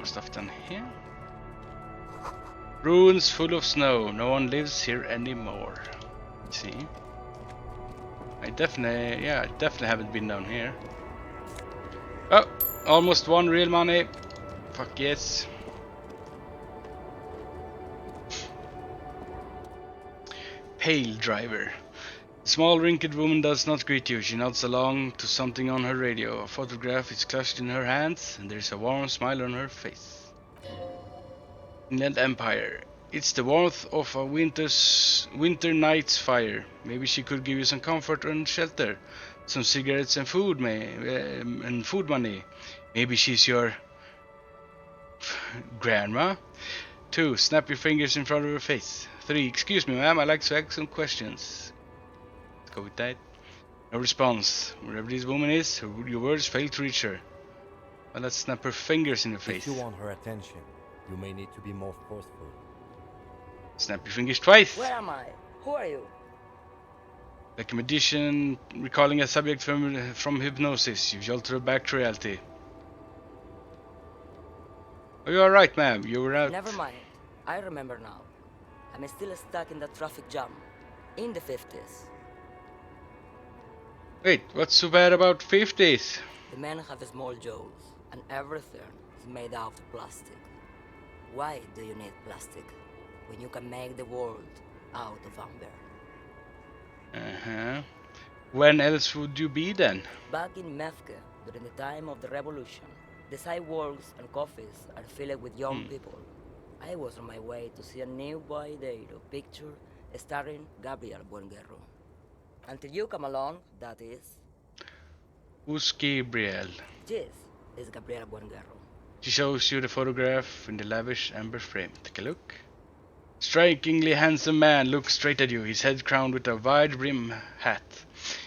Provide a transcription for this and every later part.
more stuff down here. Ruins full of snow. No one lives here anymore. Let's see. I definitely haven't been down here. Oh, almost won real money. Fuck yes. Pale driver. Small wrinkled woman does not greet you. She nods along to something on her radio. A photograph is clutched in her hands, and there's a warm smile on her face. Inland Empire. It's the warmth of a winter night's fire. Maybe she could give you some comfort and shelter, some cigarettes and food money. Maybe she's your grandma. 2. Snap your fingers in front of her face. 3. Excuse me, ma'am. I'd like to ask some questions. Let's go with that. No response. Wherever this woman is, your words fail to reach her. Well, let's snap her fingers in her face. If you want her attention, you may need to be more forceful. Snap your fingers twice. Where am I? Who are you? Like a magician recalling a subject from hypnosis, you jolt her back to reality. Are you alright, ma'am? You were out. Never mind. I remember now. I'm still stuck in the traffic jam. In the 50s. Wait, what's so bad about 50s? The men have small jaws, and everything is made out of plastic. Why do you need plastic when you can make the world out of amber? Uh-huh. When else would you be then? Back in Mefke, during the time of the revolution, the sidewalks and coffees are filled with young people. I was on my way to see a nearby Deiro picture starring Gabriel Buenguerro. Until you come along, that is. Who's Gabriel? This is Gabriel Buenguerro. She shows you the photograph in the lavish amber frame. Take a look. Strikingly handsome man looks straight at you, his head crowned with a wide brim hat.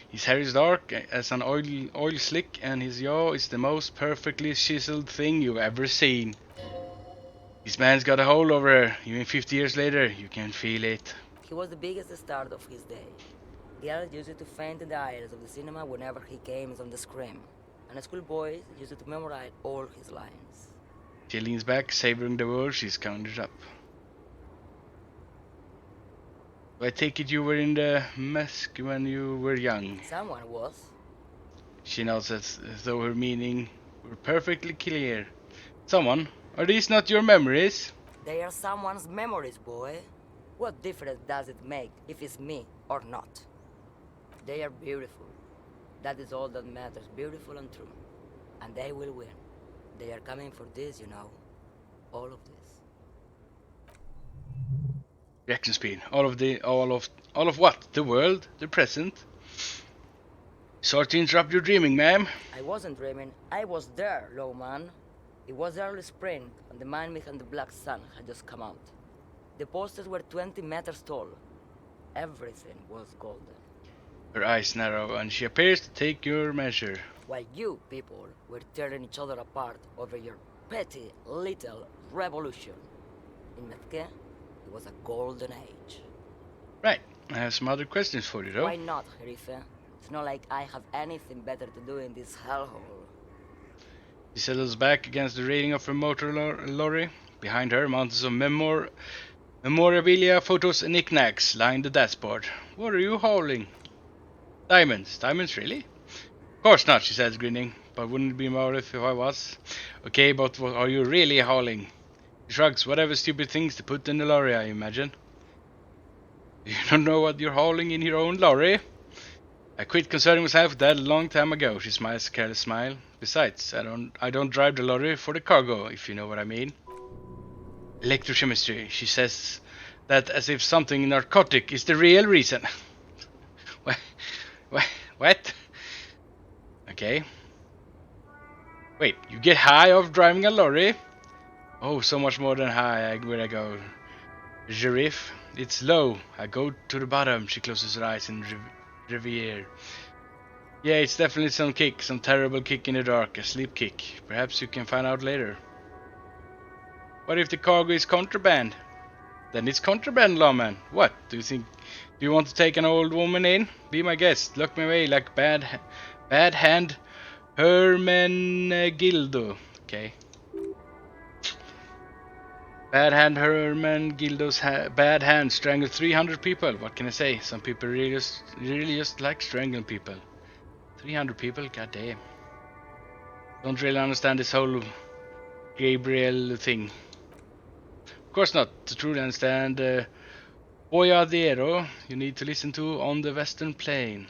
His hair is dark as an oil slick, and his jaw is the most perfectly chiseled thing you've ever seen. This man's got a hold over her. Even 50 years later, you can feel it. He was the biggest star of his day. Girls used to faint in the aisles of the cinema whenever he came on the screen, and schoolboys used to memorize all his lines. She leans back, savoring the words she's conjured up. I take it you were in the mask when you were young. Someone was. She nods as though her meaning were perfectly clear. Someone? Are these not your memories? They are someone's memories, boy. What difference does it make if it's me or not? They are beautiful. That is all that matters, beautiful and true. And they will win. They are coming for this, you know. All of this. Reaction speed. All of what? The world? The present? Sorry to interrupt your dreaming, ma'am. I wasn't dreaming. I was there, low man. It was early spring, and the man behind the black sun had just come out. The posters were 20 meters tall. Everything was golden. Her eyes narrow, and she appears to take your measure. While you people were tearing each other apart over your petty little revolution. In Mefke, it was a golden age. Right. I have some other questions for you, though. Why not, Herife? It's not like I have anything better to do in this hellhole. She settles back against the railing of her motor lorry. Behind her, mountains of memorabilia, photos, and knickknacks line the dashboard. What are you hauling? Diamonds. Diamonds, really? Of course not, she says, grinning. But wouldn't it be more if I was? Okay, but what are you really hauling? He shrugs. Whatever stupid things to put in the lorry, I imagine. You don't know what you're hauling in your own lorry? I quit concerning myself with that a long time ago. She smiles a careless smile. Besides, I don't drive the lorry for the cargo, if you know what I mean. Electrochemistry. She says that as if something narcotic is the real reason. What? Okay. Wait, you get high off driving a lorry? Oh, so much more than high where I go. Giraffe. It's low. I go to the bottom. She closes her eyes in Riviere. Yeah, it's definitely some kick. Some terrible kick in the dark. A sleep kick. Perhaps you can find out later. What if the cargo is contraband? Then it's contraband, lawman. What? Do you want to take an old woman in? Be my guest. Look my way like bad hand Hermenegildo. Okay. Bad Hand Herman Gildo's bad hand strangled 300 people. What can I say? Some people really just like strangling people. 300 people? God damn. Don't really understand this whole Gabriel thing. Of course not. To truly understand Boyadero, you need to listen to On the Western Plain.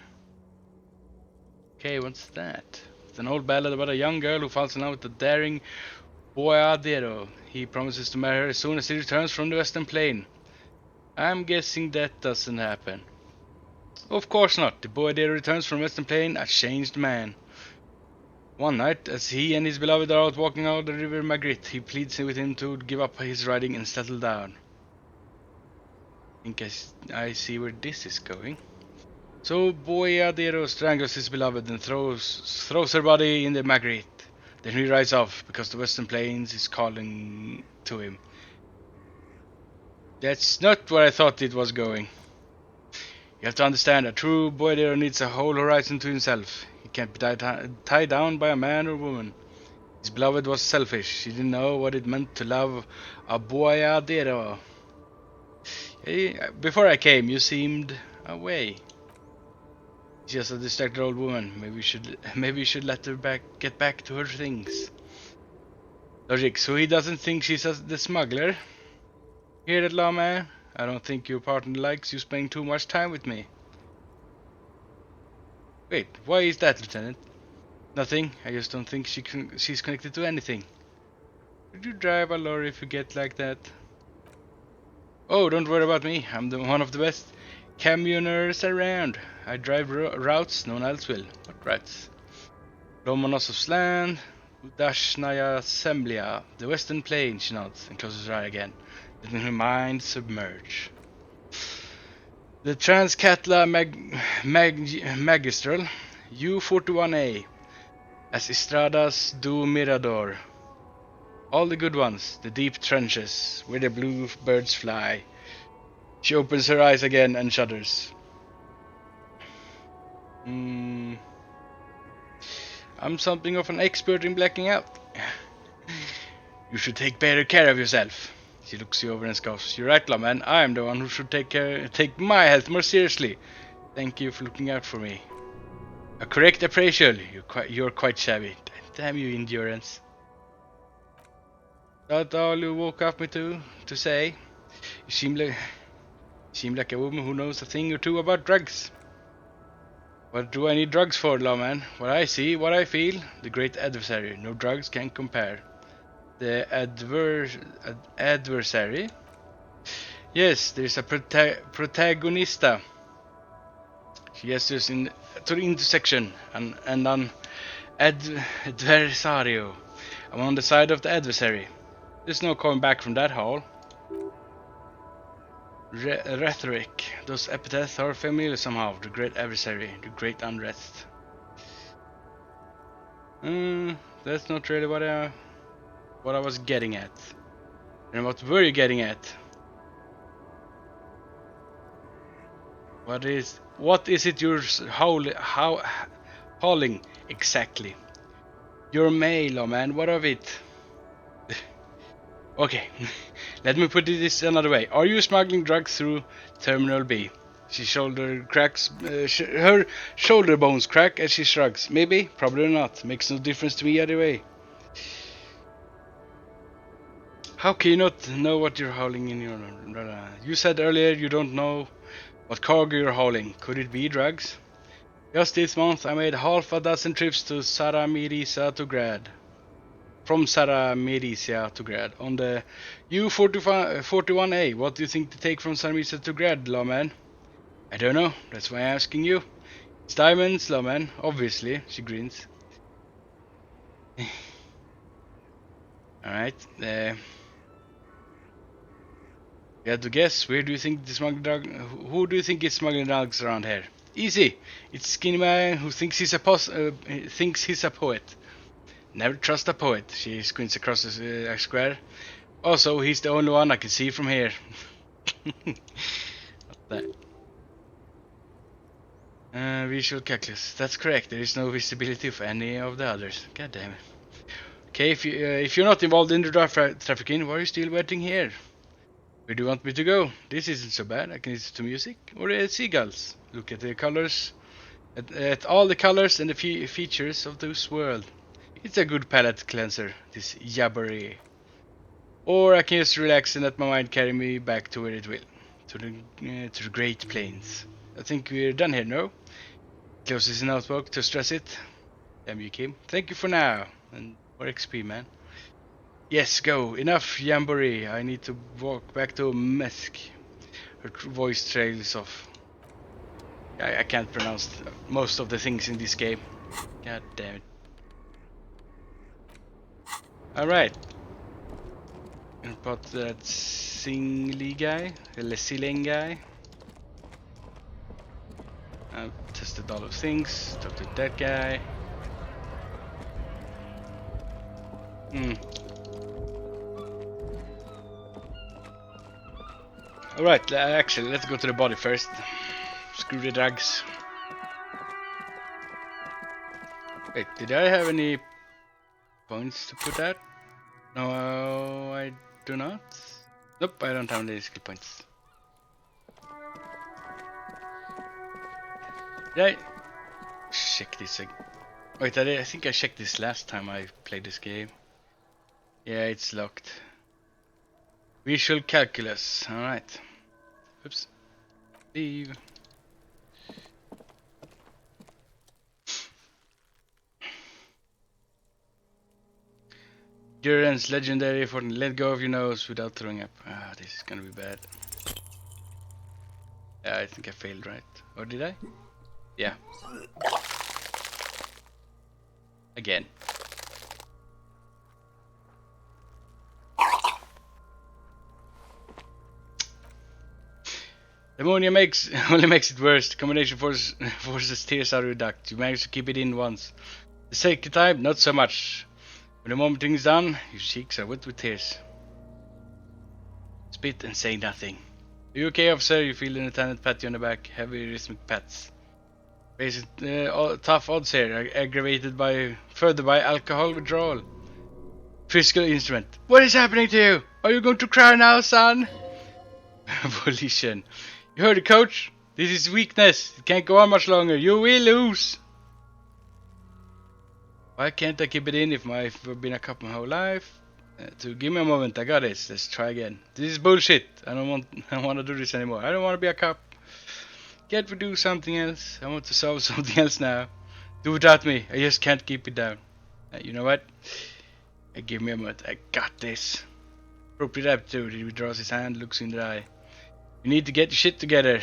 Okay, what's that? It's an old ballad about a young girl who falls in love with the daring Boyadero. He promises to marry her as soon as he returns from the Western Plain. I'm guessing that doesn't happen. Of course not. The Boyadero returns from Western Plain a changed man. One night, as he and his beloved are out walking out the river Magritte, he pleads with him to give up his riding and settle down. I think I see where this is going. So Boyadero strangles his beloved and throws her body in the Magritte. Then he rides off because the Western Plains is calling to him. That's not where I thought it was going. You have to understand, a true Boyadero needs a whole horizon to himself. He can't be tied down by a man or woman. His beloved was selfish. She didn't know what it meant to love a Boyadero. Hey, before I came, you seemed away. She's just a distracted old woman. Maybe we should let her get back to her things. Logic. So he doesn't think she's the smuggler. Hear that, lawman? I don't think your partner likes you spending too much time with me. Wait, why is that, Lieutenant? Nothing. I just don't think she's connected to anything. Could you drive a lorry if you get like that? Oh, don't worry about me. I'm one of the best camioners around. I drive routes no one else will. What routes? Lomonosov's land, Udashnaya Semblia, the Western Plain, she nods and closes her eye again, letting her mind submerge. The Transcatla Magistral, U41A, as Estradas do Mirador. All the good ones, the deep trenches, where the blue birds fly. She opens her eyes again and shudders. I'm something of an expert in blacking out. You should take better care of yourself. She looks you over and scoffs. You're right, lawman. I'm the one who should take my health more seriously. Thank you for looking out for me. A correct appraisal. You're quite shabby. Damn you, endurance. That's all you woke up me to say. You seem like a woman who knows a thing or two about drugs. What do I need drugs for, lawman? What I see, what I feel, the great adversary. No drugs can compare. The adversary? Yes, there's a protagonista. She gestures to the intersection and an adversario. I'm on the side of the adversary. There's no coming back from that hall. Rhetoric. Those epithets are familiar somehow. The great adversary, the great unrest. That's not really what I was getting at. And what were you getting at? What is it you're hauling exactly? Your mail, man. What of it? Okay, let me put this another way. Are you smuggling drugs through Terminal B? Her shoulder bones crack as she shrugs. Maybe, probably not. Makes no difference to me either way. How can you not know what you're hauling in your... You said earlier you don't know what cargo you're hauling. Could it be drugs? Just this month I made half a dozen trips to Saramirisa to grad. From Saramirisa to grad. On the U41A, what do you think to take from Saramirisa to grad, lawman? I don't know, that's why I'm asking you. It's diamonds, lawman, obviously, she grins. Alright, you have to guess, who do you think is smuggling drugs around here? Easy, it's Skinny Man who thinks he's a poet. Never trust a poet. She squints across the square. Also, he's the only one I can see from here. What that? Visual calculus. That's correct. There is no visibility of any of the others. God damn it. Okay, if you're not involved in the trafficking, why are you still waiting here? Where do you want me to go? This isn't so bad. I can listen to music or seagulls. Look at the colors, at all the colors and the features of this world. It's a good palate cleanser, this jabbery. Or I can just relax and let my mind carry me back to where it will, to the Great Plains. I think we're done here, no? Closes an outlook to stress it. Damn you, Kim. Thank you for now. And for XP, man. Yes, go. Enough jamboree. I need to walk back to Mesk. Her voice trails off. I can't pronounce most of the things in this game. God damn it. Alright. Gonna put that Singli guy. The Sileng guy. I've tested all of things. Talk to that guy. Alright, actually, let's go to the body first. Screw the drugs. Wait, did I have any points to put out? No, I do not. Nope, I don't have any skill points. Did I check this again? Wait, I think I checked this last time I played this game. Yeah, it's locked. Visual calculus. Alright. Oops. Leave. Endurance legendary for let go of your nose without throwing up. Ah, this is gonna be bad. Yeah, I think I failed, right? Or did I? Yeah. Again. Ammonia only makes it worse. The combination forces tears out of your duct. You manage to keep it in once. The second time, not so much. When the moment is done, your cheeks are wet with tears. Spit and say nothing. Are you okay, officer? You feel the lieutenant pat you on the back. Heavy rhythmic pats. Raise tough odds here, aggravated further by alcohol withdrawal. Physical instrument. What is happening to you? Are you going to cry now, son? Volition. You heard the coach? This is weakness. It can't go on much longer. You will lose. Why can't I keep it in if I've been a cop my whole life? To give me a moment, I got this. Let's try again. This is bullshit. I don't want to do this anymore. I don't want to be a cop. Can't we do something else? I want to solve something else now. Do without me. I just can't keep it down. You know what? Give me a moment. I got this. Appropriate aptitude. He withdraws his hand, looks in the eye. You need to get your shit together.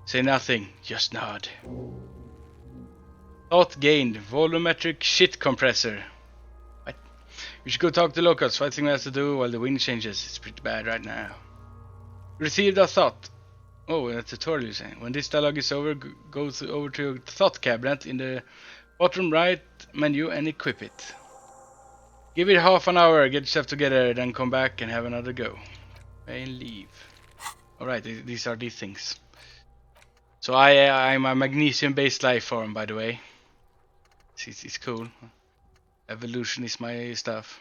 Say nothing. Just nod. Thought gained. Volumetric shit compressor. What? We should go talk to locals. Find something else to do while the wind changes. It's pretty bad right now. Received a thought. Oh, a tutorial you're saying. When this dialogue is over, go over to your thought cabinet in the bottom right menu and equip it. Give it half an hour, get yourself together, then come back and have another go. And leave. Alright, these are these things. So I'm a magnesium-based life form, by the way. It's cool. Evolution is my stuff.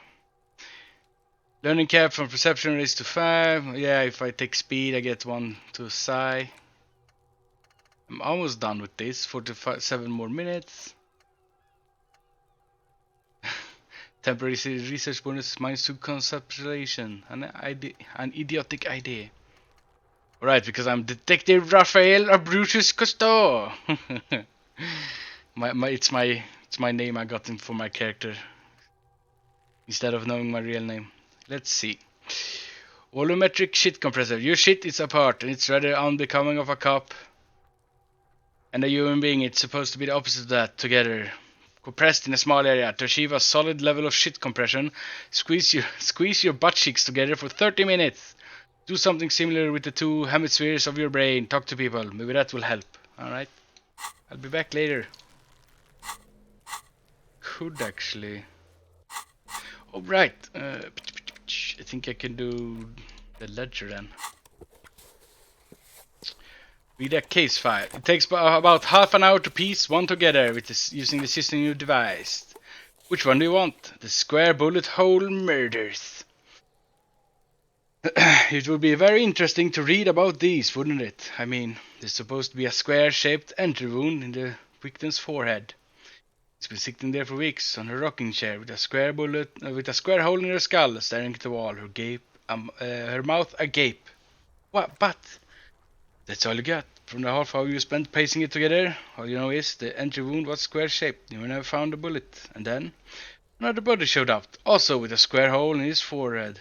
Learning cap from perception raised to 5. Yeah, if I take speed, I get 1 to psi. I'm almost done with this. 47 more minutes. Temporary research bonus -2 conceptualization. An idiotic idea. Alright, because I'm Detective Raphael Abruzzius Cousteau. It's my name I got for my character. Instead of knowing my real name. Let's see. Volumetric shit compressor. Your shit is apart and it's rather unbecoming of a cop and a human being. It's supposed to be the opposite of that, together. Compressed in a small area. To achieve a solid level of shit compression, squeeze your butt cheeks together for 30 minutes. Do something similar with the 2 hemispheres of your brain. Talk to people. Maybe that will help. Alright. I'll be back later. Could actually. Alright. I think I can do the ledger then. Read a case file. It takes about half an hour to piece one together with using the system you devised. Which one do you want? The square bullet hole murders. It would be very interesting to read about these, wouldn't it? I mean, there's supposed to be a square-shaped entry wound in the victim's forehead. She's been sitting there for weeks on her rocking chair with a square hole in her skull, staring at the wall, her mouth agape. What? But that's all you got. From the half hour you spent pacing it together, all you know is the entry wound was square-shaped. You never found a bullet, and then another body showed up, also with a square hole in his forehead.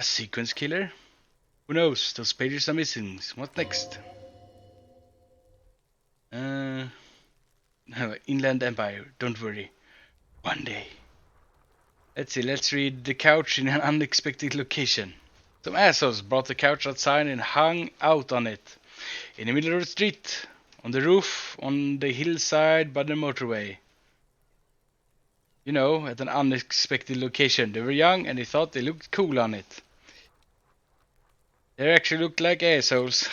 A sequence killer? Who knows? Those pages are missing. What next? Inland Empire. Don't worry. One day. Let's see. Let's read The Couch in an Unexpected Location. Some assholes brought the couch outside and hung out on it. In the middle of the street. On the roof. On the hillside by the motorway. You know, at an unexpected location. They were young and they thought they looked cool on it. They actually looked like assholes.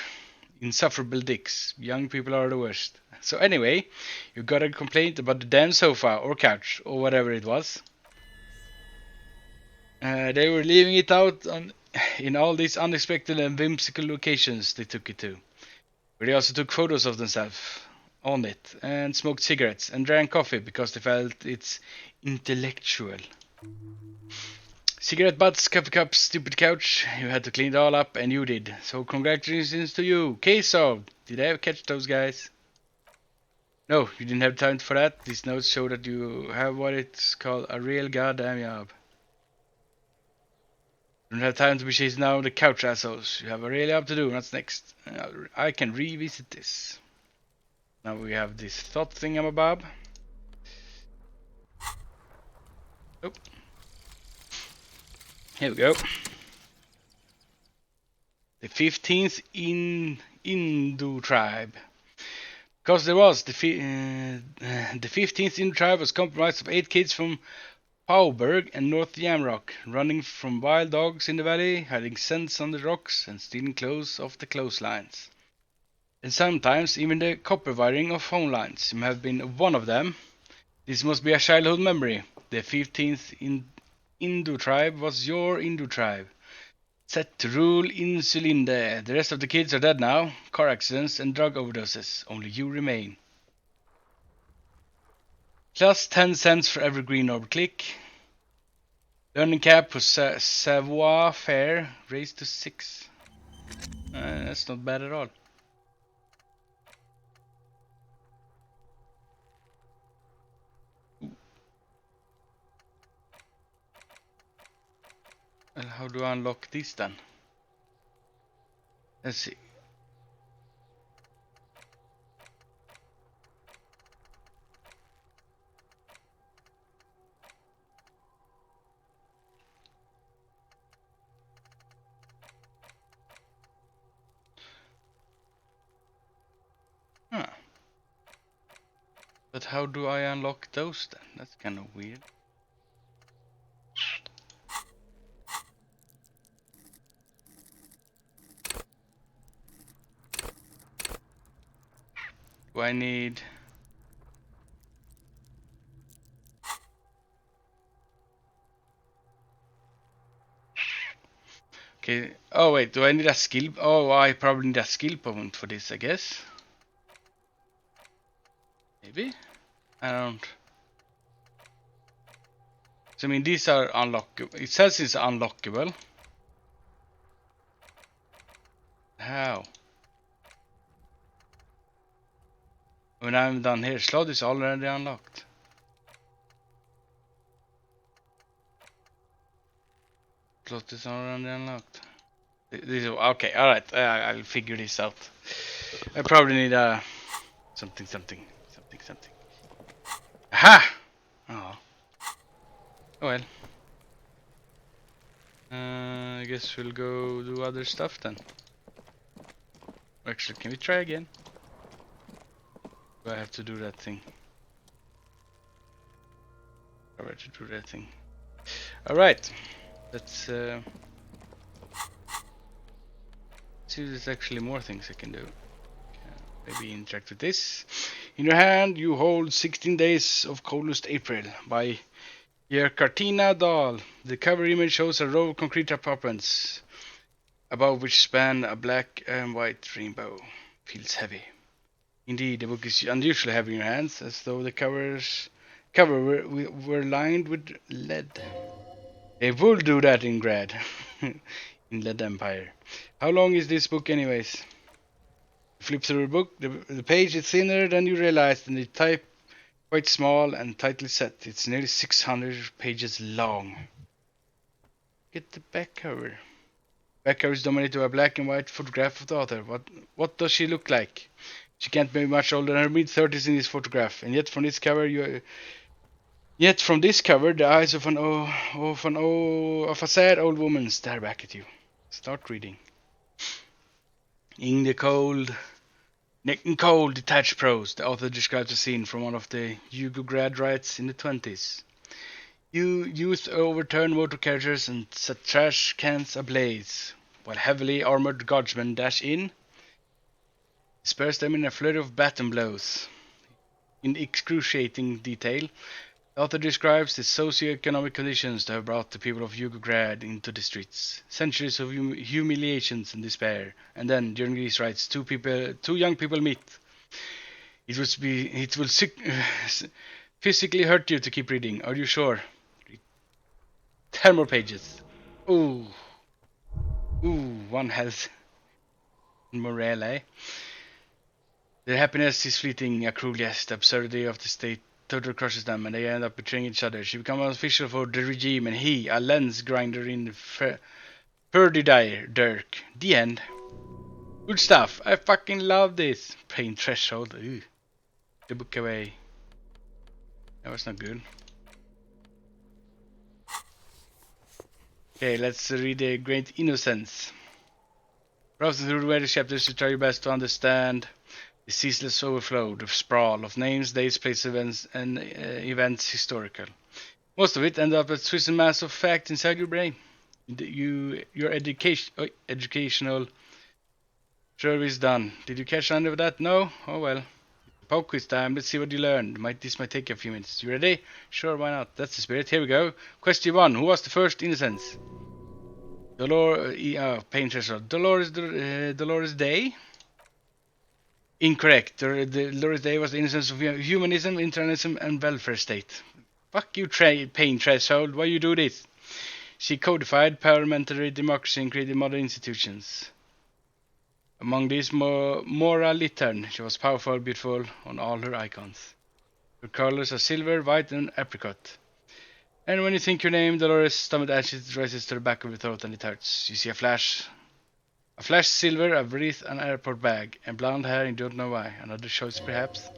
Insufferable dicks. Young people are the worst. So anyway, you got a complaint about the damn sofa or couch or whatever it was. They were leaving it out in all these unexpected and whimsical locations they took it to. Where they also took photos of themselves on it and smoked cigarettes and drank coffee because they felt it's intellectual. Cigarette butts, coffee cups, stupid couch. You had to clean it all up, and you did. So congratulations to you. Case solved. Did I ever catch those guys? No, you didn't have time for that. These notes show that you have what it's called a real goddamn job. You don't have time to be chasing down the couch assholes. You have a real job to do. What's next? I can revisit this. Now we have this thought thingamabob. Oh. Here we go. The 15th Hindu tribe. Because there was the 15th Hindu tribe was comprised of 8 kids from Pauberg and North Yamrock, running from wild dogs in the valley, hiding scents on the rocks, and stealing clothes off the clotheslines. And sometimes even the copper wiring of phone lines. You may have been one of them. This must be a childhood memory. The 15th Hindu tribe was your Hindu tribe. Set to rule Insulinde. The rest of the kids are dead now. Car accidents and drug overdoses. Only you remain. Plus 10 cents for every green orb click. Learning cap for savoir faire raised to 6. That's not bad at all. Well, how do I unlock this then? Let's see. Huh. But how do I unlock those then? That's kind of weird. Do I need... Okay, oh wait, do I need a skill? Oh, I probably need a skill point for this, I guess. Maybe? I don't... So I mean, these are unlockable. It says it's unlockable. How? When I'm done here, slot is already unlocked. Slot is already unlocked. Okay, alright, I'll figure this out. I probably need a... something. Aha! Oh. Oh well. I guess we'll go do other stuff then. Actually, can we try again? Do I have to do that thing? I have to do that thing. Alright. Let's see if there's actually more things I can do. Maybe interact with this. In your hand, you hold 16 Days of Coldest April by Cartina Dahl. The cover image shows a row of concrete apartments, above which span a black and white rainbow. Feels heavy. Indeed, the book is unusually heavy in your hands, as though the cover were lined with lead. They would do that in Grad, in Lead Empire. How long is this book, anyways? You flip through the book, the page is thinner than you realized, and the type quite small and tightly set. It's nearly 600 pages long. Get the back cover. Back cover is dominated by a black and white photograph of the author. What does she look like? She can't be much older than her mid-30s in this photograph, and yet from this cover the eyes of a sad old woman stare back at you. Start reading. In cold, detached prose, the author describes a scene from one of the Yugograd riots in the 20s. Youth overturn motor carriages and set trash cans ablaze, while heavily armored guardsmen dash in, disperse them in a flurry of baton blows. In excruciating detail, the author describes the socio-economic conditions that have brought the people of Yugograd into the streets. Centuries of humiliations and despair, and then, during these riots, two young people meet. It will physically hurt you to keep reading. Are you sure? 10 more pages. Ooh, one has morale, eh? Their happiness is fleeting, a cruel jest. The absurdity of the state totally crushes them, and they end up betraying each other. She becomes an official for the regime, and he, a lens grinder in Dirk. The end. Good stuff. I fucking love this. Pain threshold. Ew. The book away. That was not good. Okay, let's read The Great Innocence. Browsing through the various chapters to try your best to understand the ceaseless overflow, the sprawl of names, dates, places, events, and events historical. Most of it ends up as twisted mass of facts inside your brain. Your educational service done. Did you catch on of that? No? Oh well. Pop quiz time. Let's see what you learned. This might take a few minutes. You ready? Sure, why not? That's the spirit. Here we go. Question 1. Who was the first innocence? Pain threshold. Dolores Day? Incorrect. Dolores Day was the innocence of humanism, internationalism, and welfare state. Fuck you, pain threshold. Why you do this? She codified parliamentary democracy and created modern institutions. Among these, Mora Littern. She was powerful, beautiful on all her icons. Her colors are silver, white, and apricot. And when you think your name, Dolores' stomach acid rises to the back of your throat and it hurts. You see a flash silver, a wreath, an airport bag, and blonde hair, and you don't know why. Another choice, perhaps?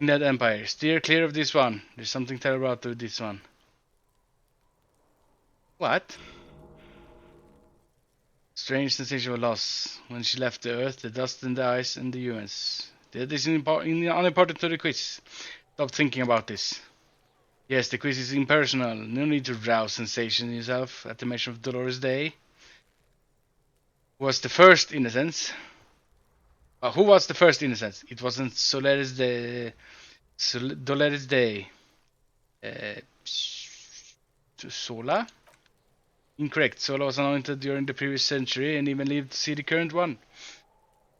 Ned Empire. Steer clear of this one. There's something terrible about this one. What? Strange sensation of loss. When she left the earth, the dust in the eyes and the humans. That is unimportant to the quiz. Stop thinking about this. Yes, the quiz is impersonal. No need to rouse sensation in yourself at the mention of Dolores Day. Who was the first innocence? Who was the first innocence? It wasn't Dolores Day. Sola? Incorrect. Sola was anointed during the previous century and even lived to see the current one.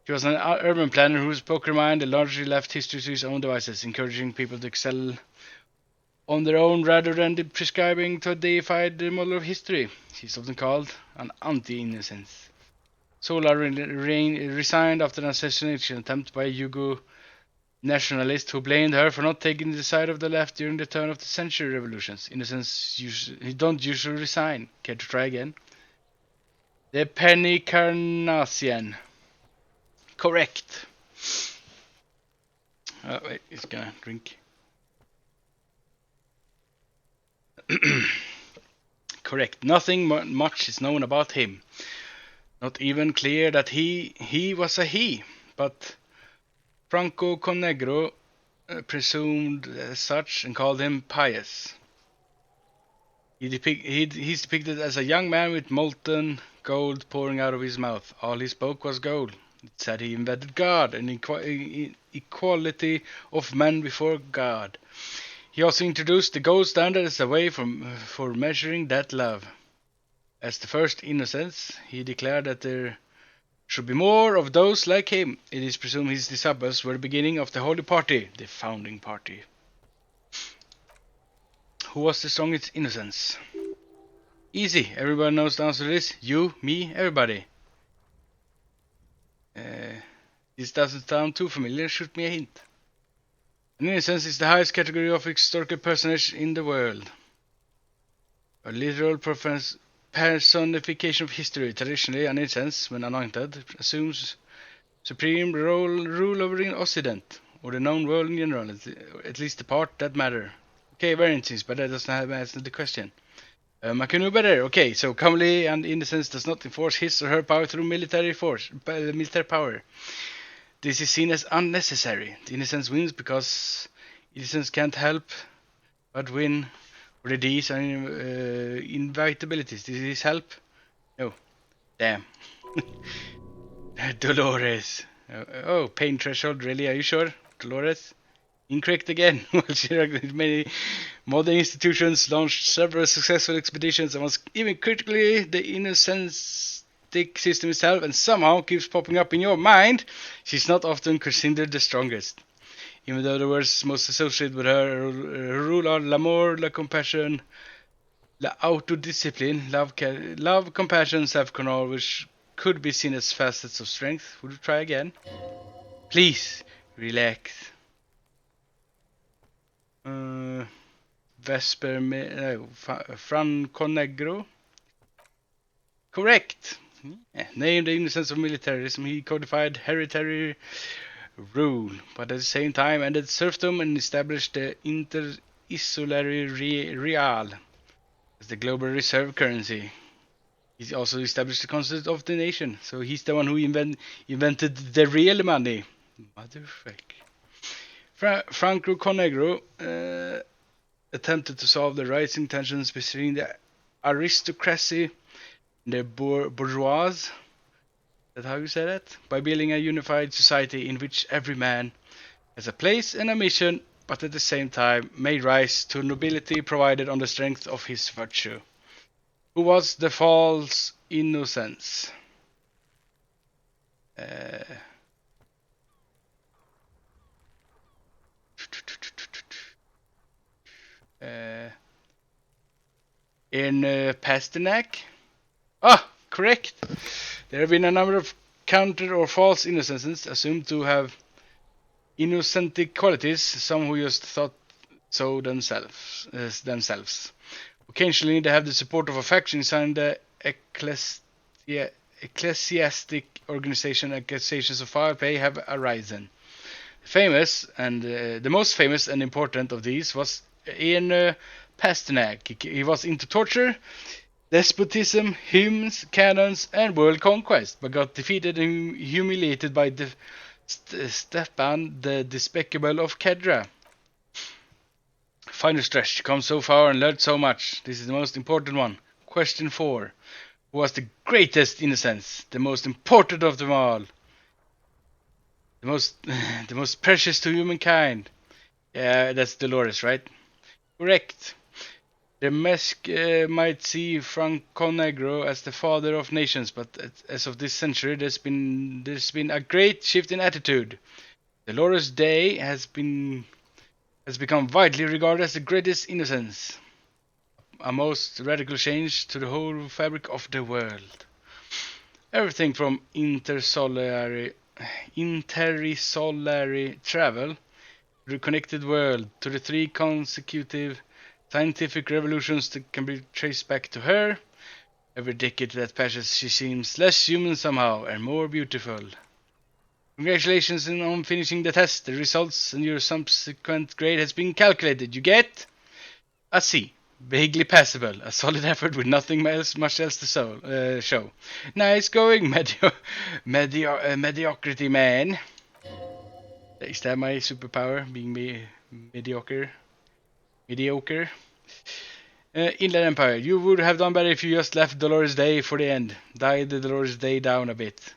She was an urban planner who spoke her mind and largely left history to his own devices, encouraging people to excel on their own rather than prescribing to a deified model of history. She's often called an anti-innocence. Sola resigned after an assassination attempt by a Yugo nationalist who blamed her for not taking the side of the left during the turn of the century revolutions. Innocents don't usually resign. Care to try again? The Pennycarnassian. Correct. Oh wait, he's gonna drink. Correct. Nothing much is known about him. Not even clear that he was a he, but Franco Conegro presumed as such and called him pious. He's depicted as a young man with molten gold pouring out of his mouth. All he spoke was gold. It said he invented God and equality of man before God. He also introduced the gold standard as a way for measuring that love. As the first innocence, he declared that there should be more of those like him. It is presumed his disciples were the beginning of the Holy Party, the founding party. Who was the strongest innocence? Easy. Everybody knows the answer to this. You, me, everybody. This doesn't sound too familiar. Shoot me a hint. An innocence is the highest category of historical personage in the world. A literal personification of history. Traditionally, an innocence, when anointed, assumes supreme rule over the Occident, or the known world in general, at least the part that matter. Okay, very interesting, but that doesn't have answered the question. I can do better. Okay, so commonly an innocence does not enforce his or her power through military power. This is seen as unnecessary. The innocence wins because innocence can't help but win for the D's and invitabilities. This is help? No. Damn. Dolores. Oh, pain threshold. Really? Are you sure? Dolores? Incorrect again. Many modern institutions launched several successful expeditions and was even critically the innocentic system itself, and somehow keeps popping up in your mind. She's not often considered the strongest. Even though the words most associated with her rule are l'amour, la compassion, la autodiscipline, love, compassion, self-control, which could be seen as facets of strength. Would you try again? Please, relax. Franconegro. Correct. Named the innocence of militarism, he codified hereditary rule, but at the same time ended serfdom and established the interinsulary real as the global reserve currency. He also established the concept of the nation, so he's the one who invented the real money. Motherfucker. Franco Conegro attempted to solve the rising tensions between the aristocracy and the bourgeois. Is that how you say that? By building a unified society in which every man has a place and a mission, but at the same time may rise to nobility provided on the strength of his virtue. Who was the false innocence? In Pasternak? Ah, correct. There have been a number of counter or false innocences assumed to have innocentic qualities, some who just thought so themselves. Occasionally, they have the support of a faction inside the ecclesiastic organization. Accusations of foul play have arisen. The most famous and important of these was in Pasternak. He was into torture, despotism, hymns, cannons, and world conquest, but got defeated and humiliated by Stepan the Despicable of Kedra. Final stretch. You come so far and learned so much. This is the most important one. Question 4. Who was the greatest innocence? The most important of them all. The most precious to humankind. Yeah, that's Dolores, right? Correct. The Mesk might see Franconegro as the father of nations, but as of this century, there's been a great shift in attitude. Dolores Day has become widely regarded as the greatest innocence, a most radical change to the whole fabric of the world. Everything from intersolary travel, the connected world, to the 3 consecutive scientific revolutions that can be traced back to her. Every decade that passes, she seems less human somehow and more beautiful. Congratulations on finishing the test. The results and your subsequent grade has been calculated. You get a C. Vaguely passable. A solid effort with nothing much else to show. Nice going, mediocrity man. Is that my superpower? Being mediocre? Inland Empire. You would have done better if you just left Dolores Day for the end. Died the Dolores Day down a bit.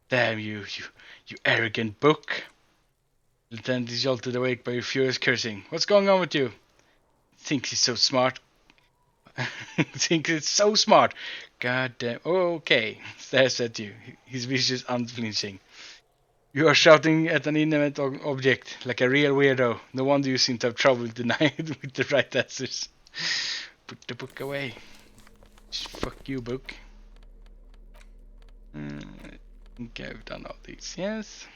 Damn you, you arrogant book. Lieutenant is jolted awake by your furious cursing. What's going on with you? Thinks he's so smart. Thinks it's so smart. God damn. Okay. Stares at you. His vision unflinching. You are shouting at an inanimate object like a real weirdo. No wonder you seem to have trouble denying with the right answers. Put the book away. Fuck you, book. I think I've done all these. Yes.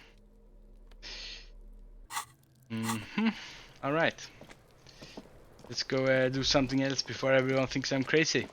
Alright. Let's go do something else before everyone thinks I'm crazy.